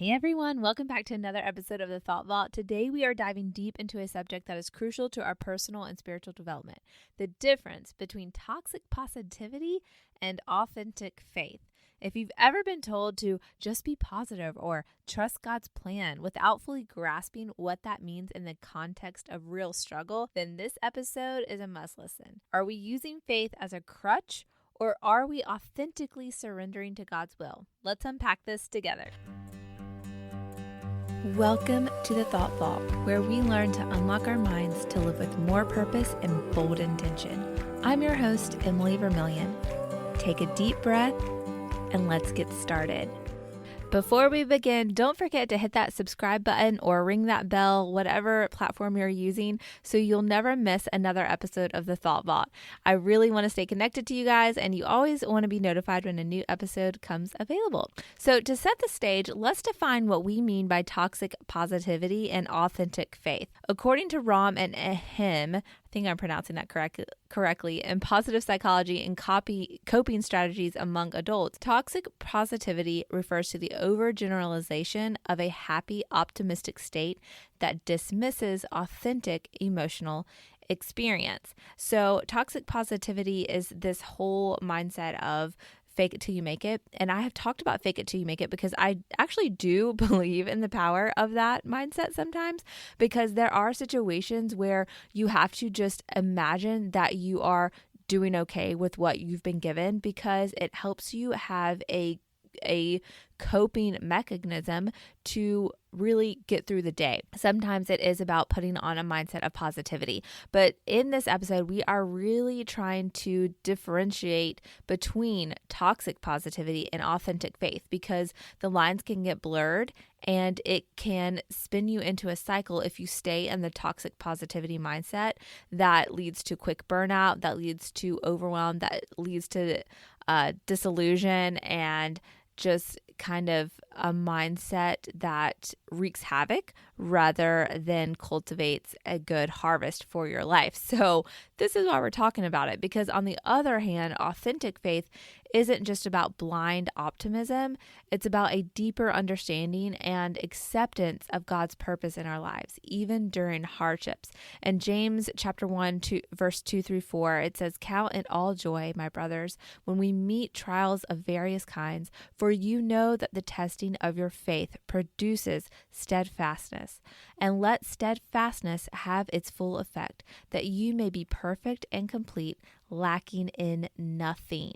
Hey everyone, welcome back to another episode of the Thought Vault. Today we are diving deep into a subject that is crucial to our personal and spiritual development: the difference between toxic positivity and authentic faith. If you've ever been told to just be positive or trust God's plan without fully grasping what that means in the context of real struggle, then this episode is a must listen. Are we using faith as a crutch, or are we authentically surrendering to God's will? Let's unpack this together. Welcome to the Thought Vault, where we learn to unlock our minds to live with more purpose and bold intention. I'm your host, Emily Vermillion. Take a deep breath and let's get started. Before we begin, don't forget to hit that subscribe button or ring that bell, whatever platform you're using, so you'll never miss another episode of the Thought Vault. I really want to stay connected to you guys, and you always want to be notified when a new episode comes available. So to set the stage, let's define what we mean by toxic positivity and authentic faith. According to Romm and Ehem, I think I'm pronouncing that correctly, in Positive Psychology and Coping Strategies Among Adults, toxic positivity refers to the overgeneralization of a happy, optimistic state that dismisses authentic emotional experience. So toxic positivity is this whole mindset of fake it till you make it. And I have talked about fake it till you make it because I actually do believe in the power of that mindset sometimes, because there are situations where you have to just imagine that you are doing okay with what you've been given, because it helps you have a coping mechanism to really get through the day. Sometimes it is about putting on a mindset of positivity. But in this episode, we are really trying to differentiate between toxic positivity and authentic faith, because the lines can get blurred and it can spin you into a cycle if you stay in the toxic positivity mindset that leads to quick burnout, that leads to overwhelm, that leads to disillusion, and just kind of a mindset that wreaks havoc rather than cultivates a good harvest for your life. So this is why we're talking about it, because on the other hand, authentic faith isn't just about blind optimism. It's about a deeper understanding and acceptance of God's purpose in our lives, even during hardships. In James chapter 1, verse 2-4, it says, "Count it all joy, my brothers, when we meet trials of various kinds, for you know that the testing of your faith produces steadfastness. And let steadfastness have its full effect, that you may be perfect and complete, lacking in nothing."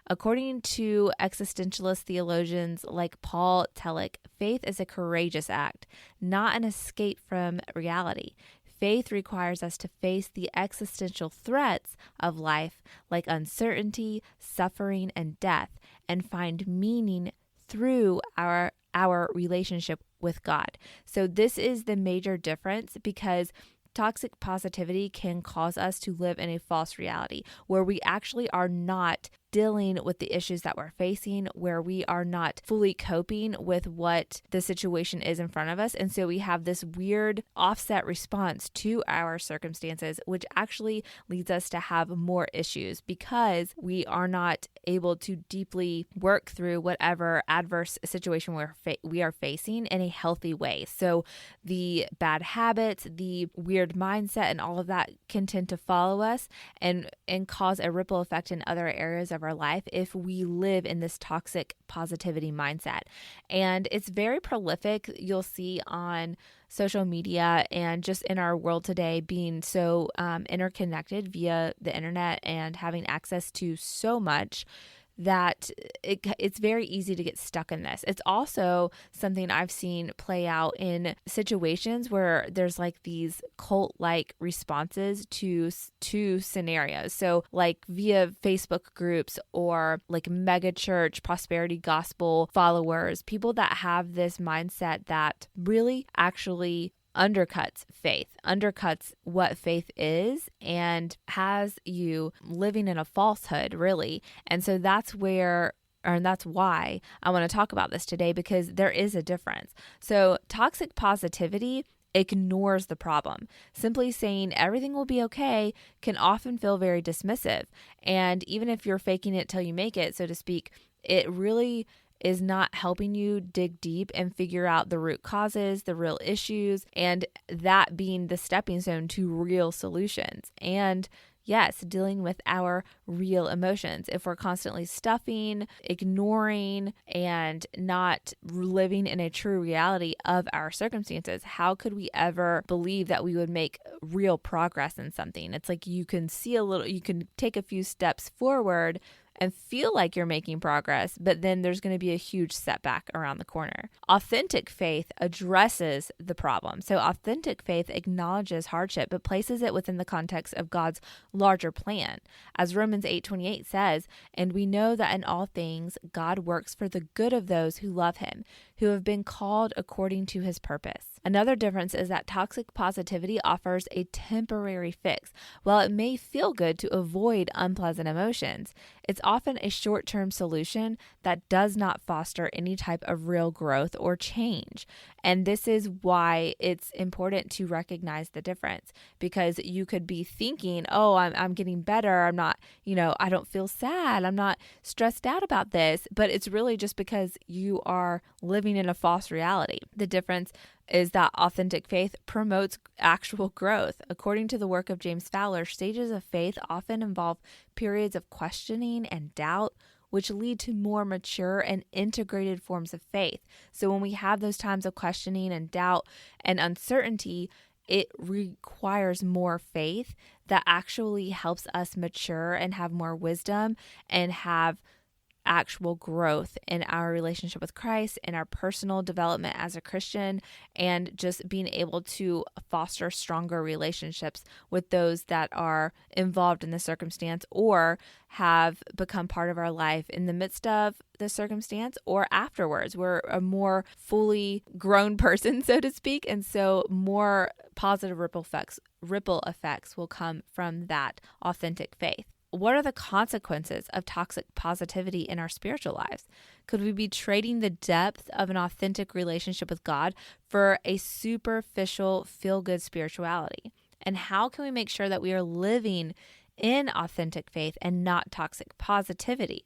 According to existentialist theologians like Paul Tillich, faith is a courageous act, not an escape from reality. Faith requires us to face the existential threats of life, like uncertainty, suffering, and death, and find meaning through our relationship with God. So this is the major difference, because toxic positivity can cause us to live in a false reality where we actually are not dealing with the issues that we're facing, where we are not fully coping with what the situation is in front of us. And so we have this weird offset response to our circumstances, which actually leads us to have more issues because we are not able to deeply work through whatever adverse situation we are facing in a healthy way. So the bad habits, the weird mindset, and all of that can tend to follow us and cause a ripple effect in other areas of our life if we live in this toxic positivity mindset. And it's very prolific. You'll see on social media and just in our world today, being so interconnected via the internet and having access to so much, that it's very easy to get stuck in this. It's also something I've seen play out in situations where there's like these cult-like responses to scenarios. So like via Facebook groups or like mega church, prosperity gospel followers, people that have this mindset that really actually undercuts faith, undercuts what faith is, and has you living in a falsehood, really. And so that's why I want to talk about this today, because there is a difference. So toxic positivity ignores the problem. Simply saying everything will be okay can often feel very dismissive. And even if you're faking it till you make it, so to speak, it really is not helping you dig deep and figure out the root causes, the real issues, and that being the stepping stone to real solutions. And yes, dealing with our real emotions. If we're constantly stuffing, ignoring, and not living in a true reality of our circumstances, how could we ever believe that we would make real progress in something? It's like you can take a few steps forward and feel like you're making progress, but then there's going to be a huge setback around the corner. Authentic faith addresses the problem. So authentic faith acknowledges hardship, but places it within the context of God's larger plan. As Romans 8:28 says, and we know that in all things, God works for the good of those who love him, who have been called according to his purpose. Another difference is that toxic positivity offers a temporary fix. While it may feel good to avoid unpleasant emotions, it's often a short-term solution that does not foster any type of real growth or change. And this is why it's important to recognize the difference, because you could be thinking, oh, I'm getting better. I'm not, I don't feel sad. I'm not stressed out about this. But it's really just because you are living in a false reality. The difference is that authentic faith promotes actual growth. According to the work of James Fowler, stages of faith often involve periods of questioning and doubt, which lead to more mature and integrated forms of faith. So when we have those times of questioning and doubt and uncertainty, it requires more faith that actually helps us mature and have more wisdom and have actual growth in our relationship with Christ and our personal development as a Christian, and just being able to foster stronger relationships with those that are involved in the circumstance or have become part of our life in the midst of the circumstance or afterwards. We're a more fully grown person, so to speak, and so more positive ripple effects will come from that authentic faith. What are the consequences of toxic positivity in our spiritual lives? Could we be trading the depth of an authentic relationship with God for a superficial, feel-good spirituality? And how can we make sure that we are living in authentic faith and not toxic positivity?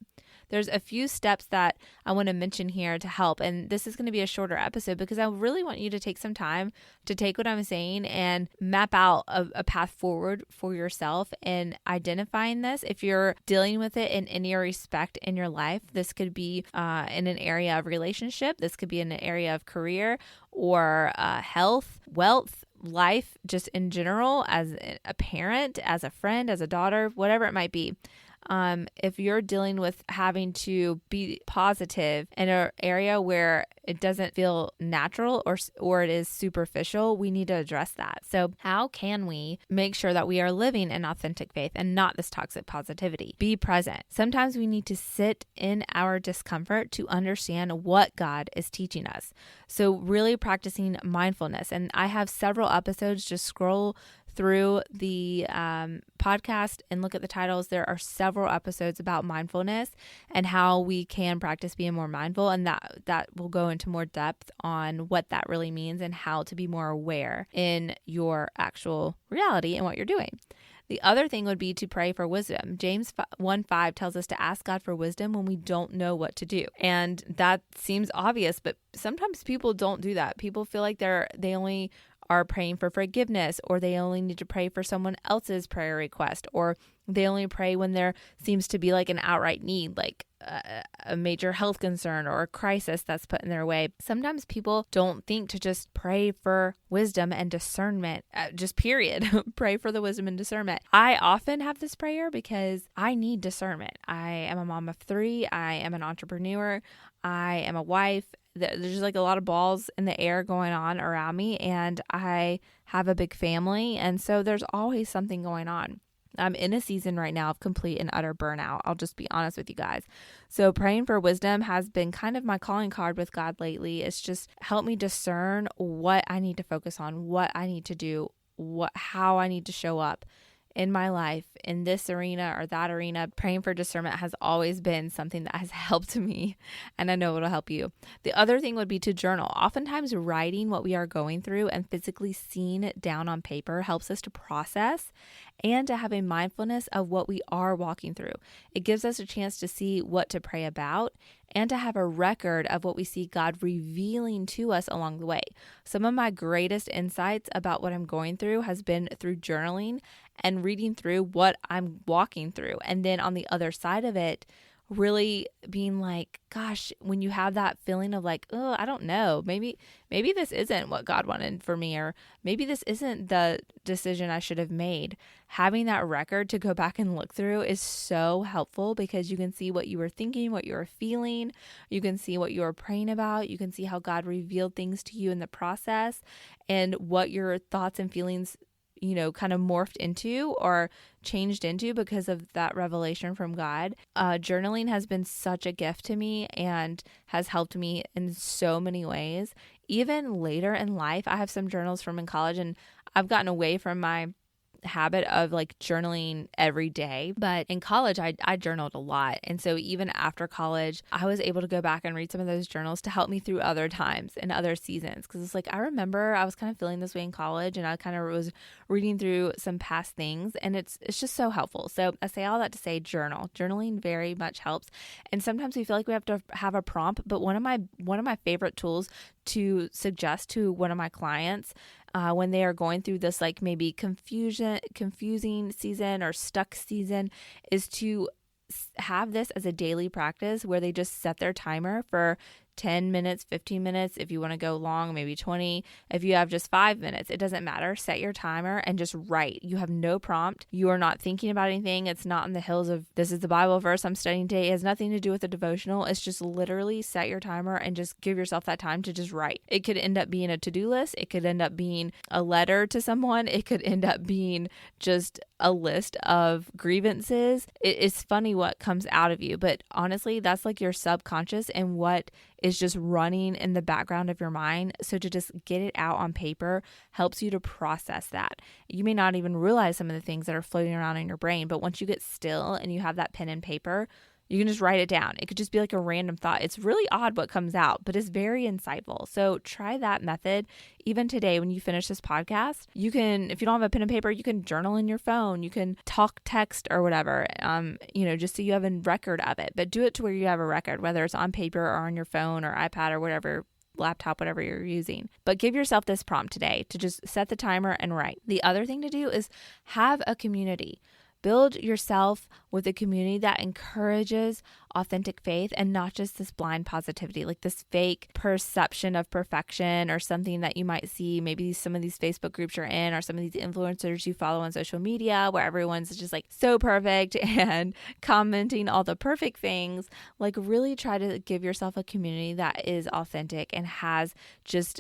There's a few steps that I want to mention here to help. And this is going to be a shorter episode because I really want you to take some time to take what I'm saying and map out a path forward for yourself in identifying this. If you're dealing with it in any respect in your life, this could be in an area of relationship. This could be in an area of career or health, wealth, life, just in general, as a parent, as a friend, as a daughter, whatever it might be. If you're dealing with having to be positive in an area where it doesn't feel natural or it is superficial, we need to address that. So how can we make sure that we are living in authentic faith and not this toxic positivity? Be present. Sometimes we need to sit in our discomfort to understand what God is teaching us. So really practicing mindfulness. And I have several episodes. Just scroll through the podcast and look at the titles. There are several episodes about mindfulness and how we can practice being more mindful, and that will go into more depth on what that really means and how to be more aware in your actual reality and what you're doing. The other thing would be to pray for wisdom. James 1:5 tells us to ask God for wisdom when we don't know what to do. And that seems obvious, but sometimes people don't do that. People feel like they only are praying for forgiveness, or they only need to pray for someone else's prayer request, or they only pray when there seems to be like an outright need, like a major health concern or a crisis that's put in their way. Sometimes people don't think to just pray for wisdom and discernment, just period. Pray for the wisdom and discernment. I often have this prayer because I need discernment. I am a mom of 3. I am an entrepreneur. I am a wife. There's just like a lot of balls in the air going on around me, and I have a big family, and so there's always something going on. I'm in a season right now of complete and utter burnout. I'll just be honest with you guys. So praying for wisdom has been kind of my calling card with God lately. It's just helped me discern what I need to focus on, what I need to do, how I need to show up in my life, in this arena or that arena. Praying for discernment has always been something that has helped me, and I know it'll help you. The other thing would be to journal. Oftentimes writing what we are going through and physically seeing it down on paper helps us to process and to have a mindfulness of what we are walking through. It gives us a chance to see what to pray about and to have a record of what we see God revealing to us along the way. Some of my greatest insights about what I'm going through has been through journaling and reading through what I'm walking through. And then on the other side of it, really being like, gosh, when you have that feeling of like, oh, I don't know, maybe this isn't what God wanted for me, or maybe this isn't the decision I should have made. Having that record to go back and look through is so helpful because you can see what you were thinking, what you were feeling. You can see what you were praying about. You can see how God revealed things to you in the process and what your thoughts and feelings kind of morphed into or changed into because of that revelation from God. Journaling has been such a gift to me and has helped me in so many ways. Even later in life, I have some journals from in college, and I've gotten away from my habit of like journaling every day. But in college, I journaled a lot. And so even after college, I was able to go back and read some of those journals to help me through other times and other seasons. Because it's like, I remember I was kind of feeling this way in college, and I kind of was reading through some past things, and it's just so helpful. So I say all that to say journaling very much helps. And sometimes we feel like we have to have a prompt, but one of my favorite tools to suggest to one of my clients when they are going through this like maybe confusing season or stuck season is to have this as a daily practice where they just set their timer for 10 minutes, 15 minutes. If you want to go long, maybe 20. If you have just 5 minutes, it doesn't matter. Set your timer and just write. You have no prompt. You are not thinking about anything. It's not in the hills of this is the Bible verse I'm studying today. It has nothing to do with the devotional. It's just literally set your timer and just give yourself that time to just write. It could end up being a to-do list. It could end up being a letter to someone. It could end up being just a list of grievances. It's funny what comes out of you, but honestly, that's like your subconscious and what is just running in the background of your mind. So to just get it out on paper helps you to process that. You may not even realize some of the things that are floating around in your brain, but once you get still and you have that pen and paper, you can just write it down. It could just be like a random thought. It's really odd what comes out, but it's very insightful. So try that method. Even today, when you finish this podcast, you can, if you don't have a pen and paper, you can journal in your phone. You can talk, text, or whatever, just so you have a record of it. But do it to where you have a record, whether it's on paper or on your phone or iPad or whatever, laptop, whatever you're using. But give yourself this prompt today to just set the timer and write. The other thing to do is have a community. Build yourself with a community that encourages authentic faith and not just this blind positivity, like this fake perception of perfection or something that you might see. Maybe some of these Facebook groups you're in or some of these influencers you follow on social media where everyone's just like so perfect and commenting all the perfect things. Like really try to give yourself a community that is authentic and has just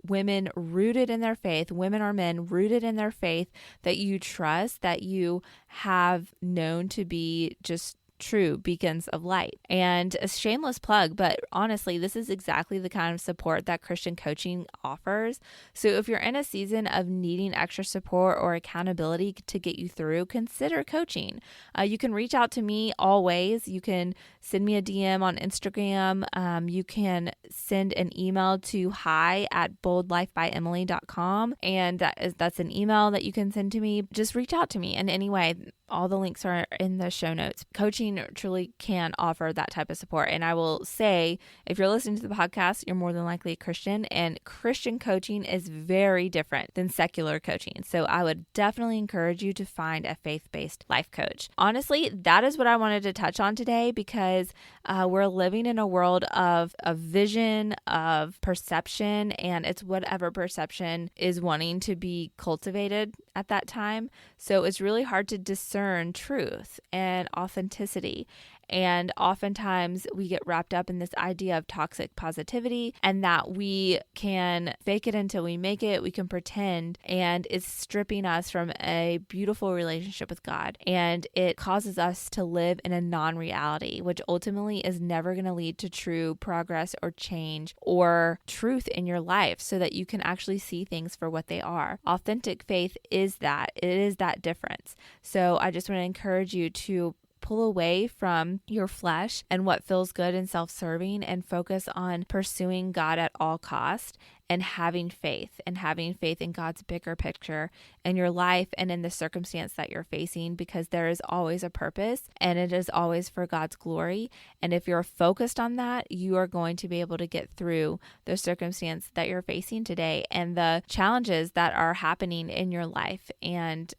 women rooted in their faith, women or men rooted in their faith that you trust, that you have known to be just true beacons of light. And a shameless plug, but honestly, this is exactly the kind of support that Christian coaching offers. So if you're in a season of needing extra support or accountability to get you through, consider coaching. You can reach out to me always. You can send me a DM on Instagram. You can send an email to hi@boldlifebyemily.com. And that's an email that you can send to me. Just reach out to me in any way. All the links are in the show notes. Coaching truly can offer that type of support. And I will say, if you're listening to the podcast, you're more than likely a Christian, and Christian coaching is very different than secular coaching. So I would definitely encourage you to find a faith-based life coach. Honestly, that is what I wanted to touch on today because we're living in a world of vision, of perception, and it's whatever perception is wanting to be cultivated at that time. So it's really hard to discern truth and authenticity. And oftentimes we get wrapped up in this idea of toxic positivity and that we can fake it until we make it. We can pretend, and it's stripping us from a beautiful relationship with God. And it causes us to live in a non-reality, which ultimately is never going to lead to true progress or change or truth in your life so that you can actually see things for what they are. Authentic faith is that. It is that difference. So I just want to encourage you to pull away from your flesh and what feels good and self-serving and focus on pursuing God at all cost and having faith in God's bigger picture in your life and in the circumstance that you're facing, because there is always a purpose and it is always for God's glory. And if you're focused on that, you are going to be able to get through the circumstance that you're facing today and the challenges that are happening in your life. And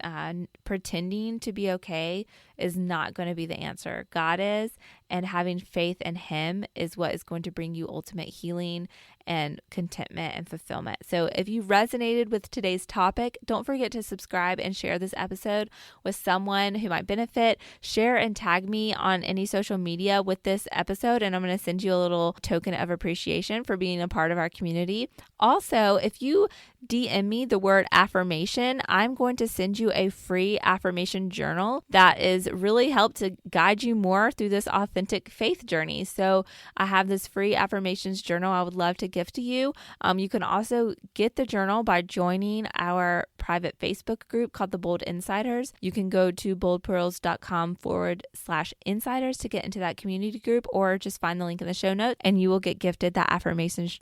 pretending to be okay is not going to be the answer. God is, and having faith in Him is what is going to bring you ultimate healing and contentment and fulfillment. So if you resonated with today's topic, don't forget to subscribe and share this episode with someone who might benefit. Share and tag me on any social media with this episode, and I'm going to send you a little token of appreciation for being a part of our community. Also, if you DM me the word affirmation, I'm going to send you a free affirmation journal that is really helped to guide you more through this authentic faith journey. So I have this free affirmations journal I would love to gift to you. You can also get the journal by joining our private Facebook group called the Bold Insiders. You can go to boldpearls.com/insiders to get into that community group, or just find the link in the show notes and you will get gifted that affirmations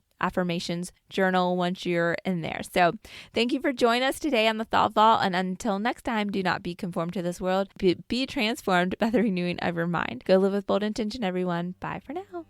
journal once you're in there. So thank you for joining us today on the Thought Vault. And until next time, do not be conformed to this world. Be transformed by the renewing of your mind. Go live with bold intention, everyone. Bye for now.